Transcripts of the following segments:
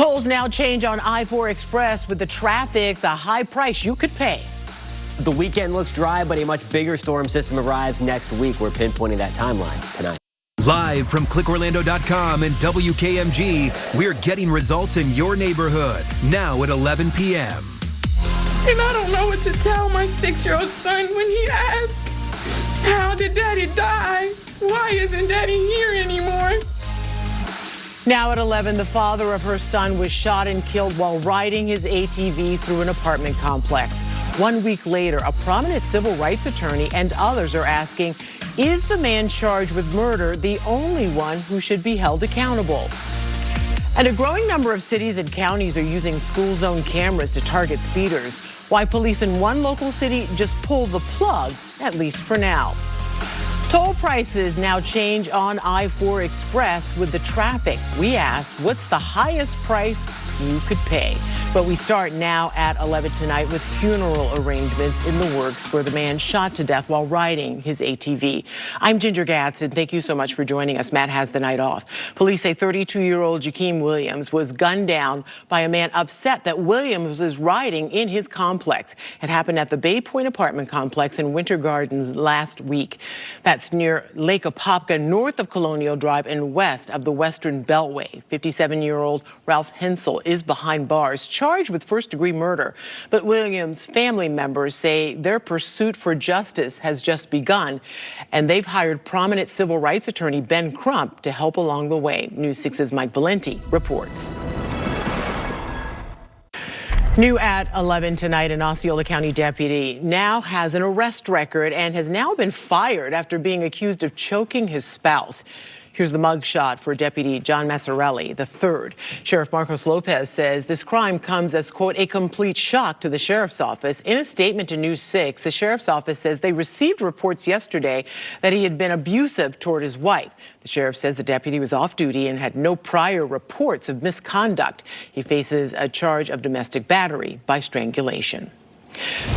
Tolls now change on I-4 Express with the traffic, the high price you could pay. The weekend looks dry, but a much bigger storm system arrives next week. We're pinpointing that timeline tonight. Live from clickorlando.com and WKMG, we're getting results in your neighborhood now at 11 p.m. And I don't know what to tell my 6-year-old son when he asks, how did Daddy die? Why isn't Daddy here anymore? Now at 11, the father of her son was shot and killed while riding his ATV through an apartment complex. 1 week later, a prominent civil rights attorney and others are asking, is the man charged with murder the only one who should be held accountable? And a growing number of cities and counties are using school zone cameras to target speeders. Why police in one local city just pulled the plug, at least for now. Toll prices now change on I-4 Express with the traffic. We asked, what's the highest price you could pay? But we start now at 11 tonight with funeral arrangements in the works for the man shot to death while riding his ATV. I'm Ginger Gadsden. Thank you so much for joining us. Matt has the night off. Police say 32-year-old Jakeem Williams was gunned down by a man upset that Williams was riding in his complex. It happened at the Bay Point apartment complex in Winter Gardens last week. That's near Lake Apopka, north of Colonial Drive and west of the Western Beltway. 57-year-old Ralph Hensel is behind bars, charged with first-degree murder. But Williams' family members say their pursuit for justice has just begun, and they've hired prominent civil rights attorney Ben Crump to help along the way. News 6's Mike Valenti reports. New at 11 tonight, an Osceola County deputy now has an arrest record and has now been fired after being accused of choking his spouse. Here's the mugshot for Deputy John Massarelli III. Sheriff Marcos Lopez says this crime comes as, quote, a complete shock to the sheriff's office. In a statement to News 6, the sheriff's office says they received reports yesterday that he had been abusive toward his wife. The sheriff says the deputy was off duty and had no prior reports of misconduct. He faces a charge of domestic battery by strangulation.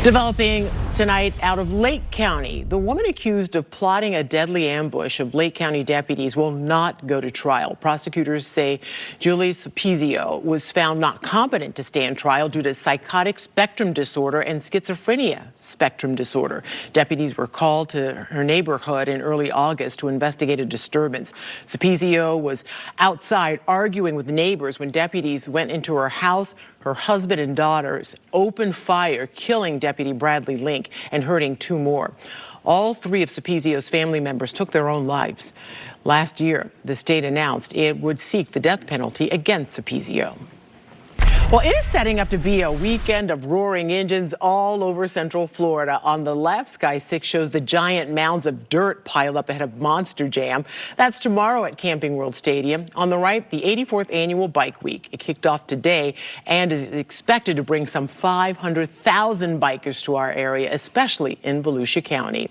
Developing tonight out of Lake County, the woman accused of plotting a deadly ambush of Lake County deputies will not go to trial. Prosecutors say Julie Supizio was found not competent to stand trial due to psychotic spectrum disorder and schizophrenia spectrum disorder. Deputies were called to her neighborhood in early August to investigate a disturbance. Supizio was outside arguing with neighbors when deputies went into her house. Her husband and daughters opened fire, killing Deputy Bradley Link and hurting 2 more. All 3 of Supizio's family members took their own lives. Last year, the state announced it would seek the death penalty against Supizio. Well, it is setting up to be a weekend of roaring engines all over Central Florida. On the left, Sky 6 shows the giant mounds of dirt piled up ahead of Monster Jam. That's tomorrow at Camping World Stadium. On the right, the 84th annual Bike Week. It kicked off today and is expected to bring some 500,000 bikers to our area, especially in Volusia County.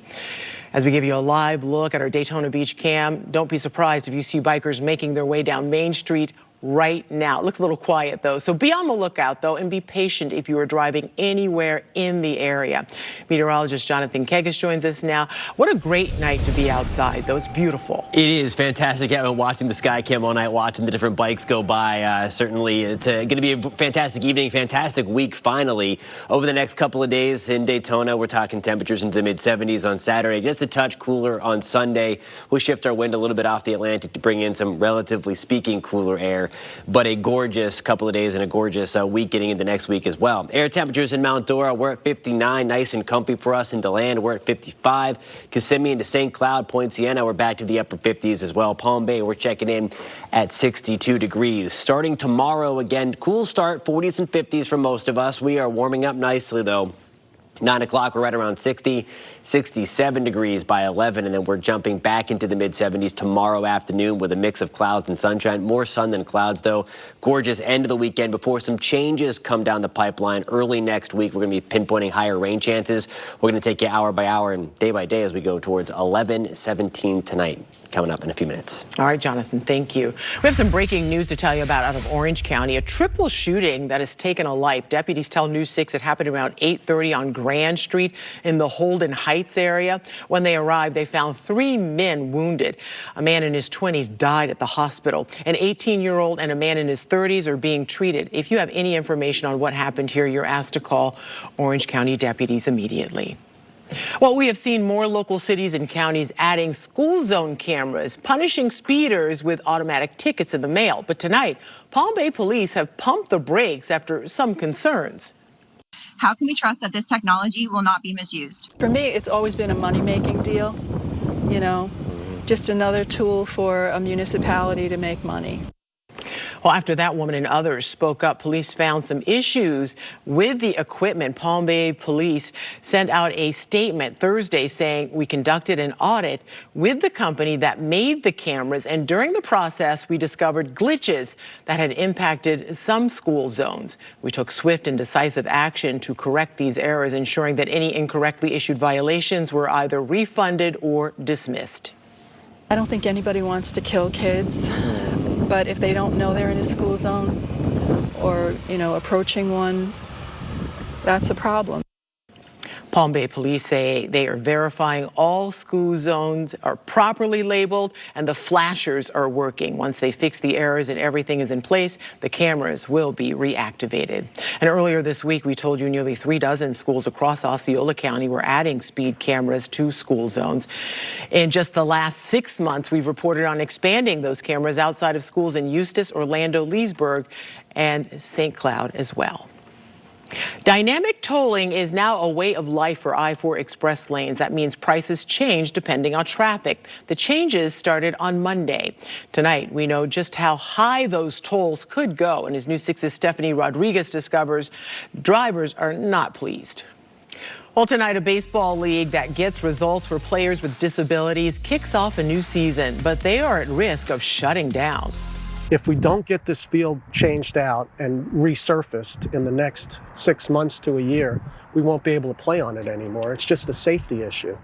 As we give you a live look at our Daytona Beach cam, don't be surprised if you see bikers making their way down Main Street right now. It looks a little quiet though, so be on the lookout though and be patient if you are driving anywhere in the area. Meteorologist Jonathan Kegas joins us now. What a great night to be outside though. It's beautiful. It is fantastic. I've been watching the sky cam all night, watching the different bikes go by. Certainly it's going to be a fantastic evening, fantastic week finally. Over the next couple of days in Daytona, we're talking temperatures into the mid-70s on Saturday, just a touch cooler on Sunday. We'll shift our wind a little bit off the Atlantic to bring in some relatively speaking cooler air. But a gorgeous couple of days and a gorgeous week getting into next week as well. Air temperatures in Mount Dora, we're at 59, nice and comfy for us. In DeLand, we're at 55. Kissimmee into St. Cloud, Point Siena, we're back to the upper 50s as well. Palm Bay, we're checking in at 62 degrees. Starting tomorrow, again, cool start, 40s and 50s for most of us. We are warming up nicely, though. 9 o'clock, we're right around 60, 67 degrees by 11, and then we're jumping back into the mid-70s tomorrow afternoon with a mix of clouds and sunshine. More sun than clouds, though. Gorgeous end of the weekend before some changes come down the pipeline. Early next week, we're going to be pinpointing higher rain chances. We're going to take you hour by hour and day by day as we go towards 11-17 tonight. coming up in a few minutes. All right, Jonathan, thank you. We have some breaking news to tell you about out of Orange County. A triple shooting that has taken a life. Deputies tell News 6 it happened around 8:30 on Grand Street in the Holden Heights area. When they arrived, they found 3 men wounded. A man in his 20s died at the hospital. An 18-year-old and a man in his 30s are being treated. If you have any information on what happened here, you're asked to call Orange County deputies immediately. Well, we have seen more local cities and counties adding school zone cameras, punishing speeders with automatic tickets in the mail. But tonight, Palm Bay police have pumped the brakes after some concerns. How can we trust that this technology will not be misused? For me, it's always been a money-making deal, you know, just another tool for a municipality to make money. Well, after that woman and others spoke up, police found some issues with the equipment. Palm Bay police sent out a statement Thursday saying we conducted an audit with the company that made the cameras, and during the process, we discovered glitches that had impacted some school zones. We took swift and decisive action to correct these errors, ensuring that any incorrectly issued violations were either refunded or dismissed. I don't think anybody wants to kill kids, but if they don't know they're in a school zone or, you know, approaching one, that's a problem. Palm Bay police say they are verifying all school zones are properly labeled and the flashers are working. Once they fix the errors and everything is in place, the cameras will be reactivated. And earlier this week, we told you nearly 36 schools across Osceola County were adding speed cameras to school zones. In just the last 6 months, we've reported on expanding those cameras outside of schools in Eustis, Orlando, Leesburg, and St. Cloud as well. Dynamic tolling is now a way of life for I-4 express lanes. That means prices change depending on traffic. The changes started on Monday. Tonight, we know just how high those tolls could go. And as News 6's Stephanie Rodriguez discovers, drivers are not pleased. Well, tonight, a baseball league that gets results for players with disabilities kicks off a new season, but they are at risk of shutting down. If we don't get this field changed out and resurfaced in the next 6 months to a year, we won't be able to play on it anymore. It's just a safety issue.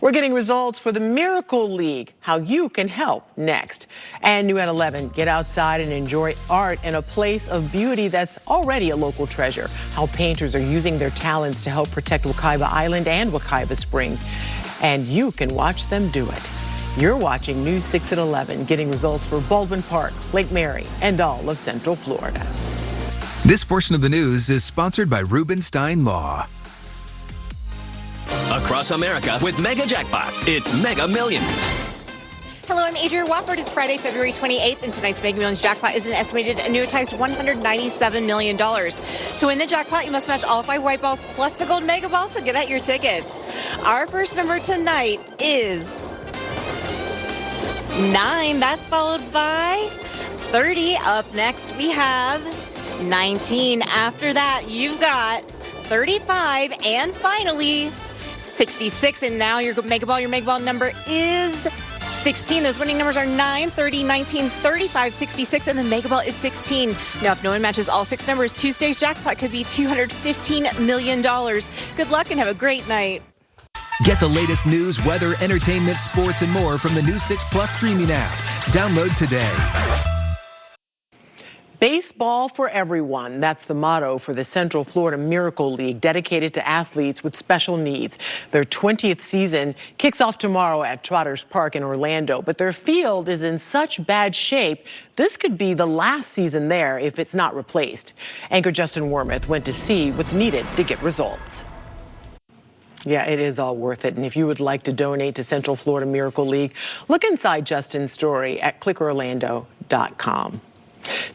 We're getting results for the Miracle League, how you can help next. And new at 11, get outside and enjoy art in a place of beauty that's already a local treasure. How painters are using their talents to help protect Wekiva Island and Wekiva Springs. And you can watch them do it. You're watching News 6 at 11, getting results for Baldwin Park, Lake Mary, and all of Central Florida. This portion of the news is sponsored by Rubenstein Law. Across America with mega jackpots, it's Mega Millions. Hello, I'm Adria Wofford. It's Friday, February 28th, and tonight's Mega Millions jackpot is an estimated annuitized $197 million. To win the jackpot, you must match all 5 white balls plus the gold mega ball, so get out your tickets. Our first number tonight is 9. That's followed by 30. Up next, we have 19. After that, you've got 35. And finally, 66. And now your mega ball number is 16. Those winning numbers are 9, 30, 19, 35, 66, and the mega ball is 16. Now, if no one matches all 6 numbers, Tuesday's jackpot could be $215 million. Good luck and have a great night. Get the latest news, weather, entertainment, sports, and more from the News 6 Plus streaming app. Download today. Baseball for everyone. That's the motto for the Central Florida Miracle League, dedicated to athletes with special needs. Their 20th season kicks off tomorrow at Trotters Park in Orlando, but their field is in such bad shape, this could be the last season there if it's not replaced. Anchor Justin Wormuth went to see what's needed to get results. Yeah, it is all worth it. And if you would like to donate to Central Florida Miracle League, look inside Justin's story at clickorlando.com.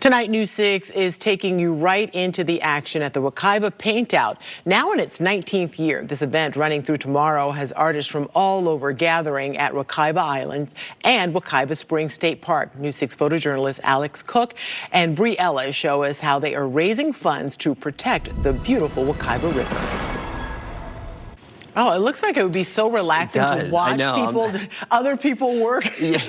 Tonight, News 6 is taking you right into the action at the Wekiva Paint Out. Now in its 19th year, this event running through tomorrow has artists from all over gathering at Wekiva Island and Wekiva Springs State Park. News 6 photojournalist Alex Cook and Bree Ella show us how they are raising funds to protect the beautiful Wekiva River. Oh, it looks like it would be so relaxing to watch other people work. Yeah.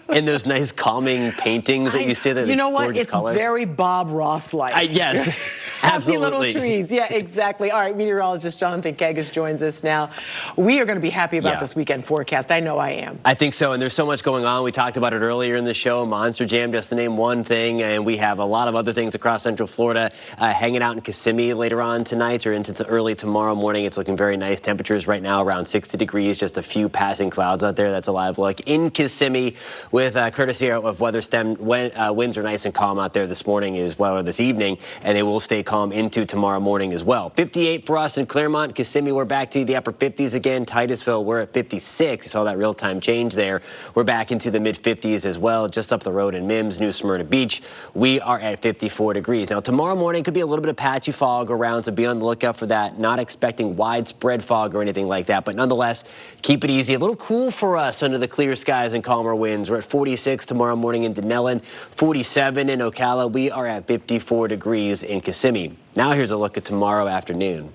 And those nice calming paintings that you see that you know what? Gorgeous It's color. very Bob Ross-like. Yes. Happy little Absolutely. trees. Yeah, exactly. All right, meteorologist Jonathan Kagas joins us now. We are going to be happy about this weekend forecast. I know I am. I think so, and there's so much going on. We talked about it earlier in the show, Monster Jam, just to name one thing, and we have a lot of other things across Central Florida. Hanging out in Kissimmee later on tonight or into early tomorrow morning. It's looking very nice. Temperatures right now around 60 degrees, just a few passing clouds out there. That's a live look in Kissimmee with courtesy of WeatherStem. Winds are nice and calm out there this morning as well, or this evening, and they will stay calm into tomorrow morning as well. 58 for us in Claremont. Kissimmee, we're back to the upper 50s again. Titusville, we're at 56. You saw that real-time change there. We're back into the mid-50s as well. Just up the road in Mims, New Smyrna Beach, we are at 54 degrees. Now, tomorrow morning could be a little bit of patchy fog around, so be on the lookout for that. Not expecting widespread fog or anything like that, but nonetheless, keep it easy. A little cool for us under the clear skies and calmer winds. We're at 46 tomorrow morning in Denellen, 47 in Ocala. We are at 54 degrees in Kissimmee. Now here's a look at tomorrow afternoon.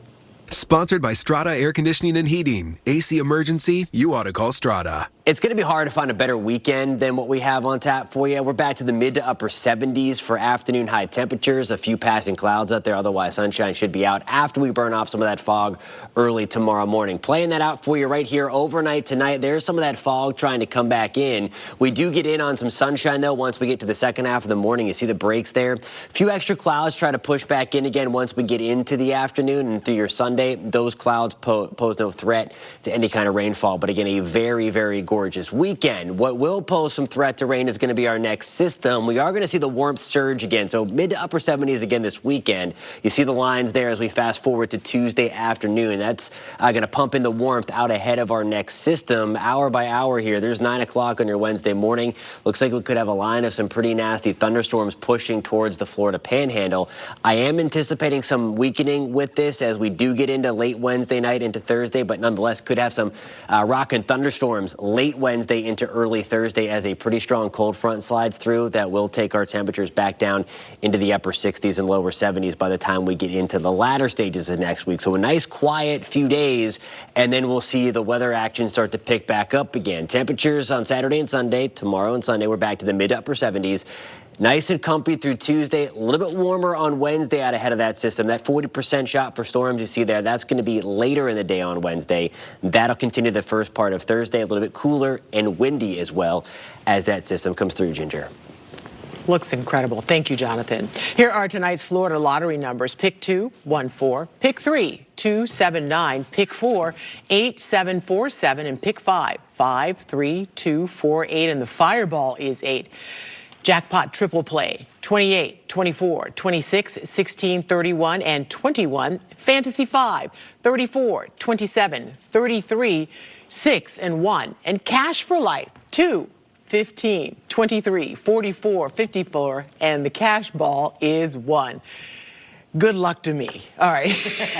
Sponsored by Strata Air Conditioning and Heating. AC emergency, you ought to call Strata. It's going to be hard to find a better weekend than what we have on tap for you. We're back to the mid to upper 70s for afternoon high temperatures. A few passing clouds out there. Otherwise, sunshine should be out after we burn off some of that fog early tomorrow morning. Playing that out for you right here overnight tonight. There's some of that fog trying to come back in. We do get in on some sunshine, though, once we get to the second half of the morning. You see the breaks there. A few extra clouds try to push back in again once we get into the afternoon and through your Sunday. Those clouds pose no threat to any kind of rainfall. But again, a very, very gorgeous weekend. What will pose some threat to rain is going to be our next system. We are going to see the warmth surge again. So mid to upper 70s again this weekend. You see the lines there as we fast forward to Tuesday afternoon. That's going to pump in the warmth out ahead of our next system hour by hour here. There's 9 o'clock on your Wednesday morning. Looks like we could have a line of some pretty nasty thunderstorms pushing towards the Florida Panhandle. I am anticipating some weakening with this as we do get into late Wednesday night into Thursday, but nonetheless could have some rock and thunderstorms late Wednesday into early Thursday as a pretty strong cold front slides through that will take our temperatures back down into the upper 60s and lower 70s by the time we get into the latter stages of next week. So a nice quiet few days, and then we'll see the weather action start to pick back up again. Temperatures on Saturday and Sunday, tomorrow and Sunday, we're back to the mid to upper 70s. Nice and comfy through Tuesday, a little bit warmer on Wednesday out ahead of that system. That 40% shot for storms you see there, that's going to be later in the day on Wednesday. That'll continue the first part of Thursday, a little bit cooler and windy as well as that system comes through, Ginger. Looks incredible. Thank you, Jonathan. Here are tonight's Florida lottery numbers. Pick 2, 1, 4. Pick 3, 2, 7, 9. Pick 4, 8, 7, 4, 7. And pick 5, 5, 3, 2, 4, 8. And the fireball is 8. Jackpot triple play, 28, 24, 26, 16, 31, and 21. Fantasy 5, 34, 27, 33, 6, and 1. And cash for life, 2, 15, 23, 44, 54, and the cash ball is 1. Good luck to me. All right.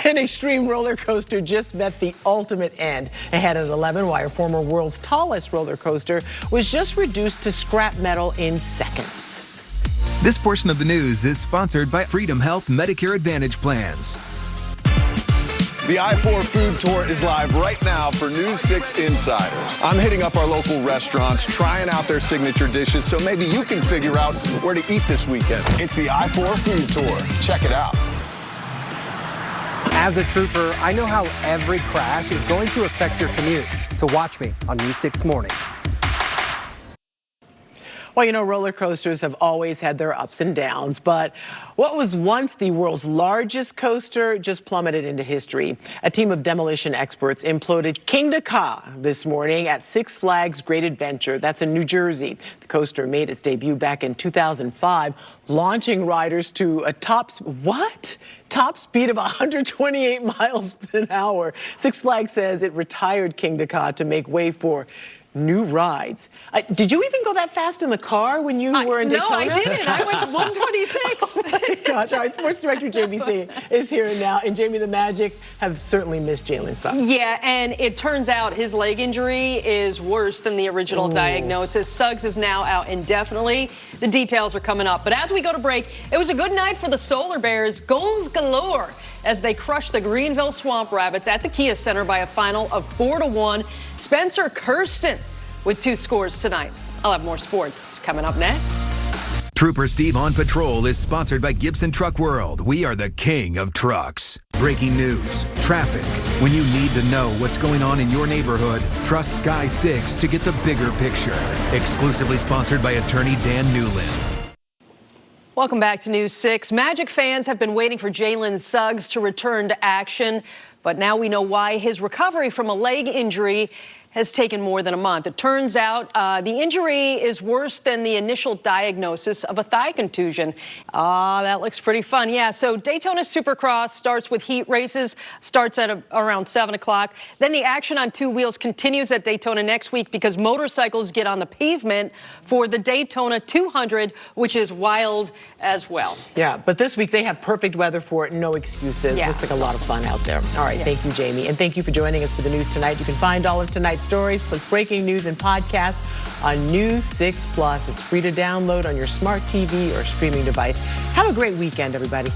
An extreme roller coaster just met the ultimate end. Ahead at 11, while our former world's tallest roller coaster was just reduced to scrap metal in seconds. This portion of the news is sponsored by Freedom Health Medicare Advantage Plans. The I-4 food tour is live right now for News 6 insiders. I'm hitting up our local restaurants, trying out their signature dishes, so maybe you can figure out where to eat this weekend. It's the I-4 food tour. Check it out. As a trooper, I know how every crash is going to affect your commute. So watch me on News 6 Mornings. Well, you know, roller coasters have always had their ups and downs, but what was once the world's largest coaster just plummeted into history. A team of demolition experts imploded Kingda Ka this morning at Six Flags Great Adventure. That's in New Jersey. The coaster made its debut back in 2005, launching riders to a top speed of 128 miles an hour. Six Flags says it retired Kingda Ka to make way for new rides. Did you even go that fast in the car when you were in Daytona? No, I didn't. I went to 126. Oh my gosh. All right, Sports Director Jamie C is here now. And Jamie, the Magic have certainly missed Jalen Suggs. Yeah, and it turns out his leg injury is worse than the original diagnosis. Suggs is now out indefinitely. The details are coming up. But as we go to break, it was a good night for the Solar Bears. Goals galore as they crushed the Greenville Swamp Rabbits at the Kia Center by a final of 4-1. Spencer Kirsten with 2 scores tonight. I'll have more sports coming up next. Trooper Steve on Patrol is sponsored by Gibson Truck World. We are the king of trucks. Breaking news, traffic. When you need to know what's going on in your neighborhood, trust Sky 6 to get the bigger picture. Exclusively sponsored by attorney Dan Newland. Welcome back to News 6. Magic fans have been waiting for Jalen Suggs to return to action, but now we know why his recovery from a leg injury has taken more than a month. It turns out the injury is worse than the initial diagnosis of a thigh contusion. That looks pretty fun. Yeah, so Daytona Supercross starts with heat races, starts at around 7 o'clock. Then the action on two wheels continues at Daytona next week because motorcycles get on the pavement for the Daytona 200, which is wild as well. Yeah, but this week they have perfect weather for it. No excuses. Yeah, looks like a lot of fun out there. All right, Thank you, Jamie. And thank you for joining us for the news tonight. You can find all of tonight's stories plus breaking news and podcasts on News 6 Plus. It's free to download on your smart TV or streaming device. Have a great weekend, everybody.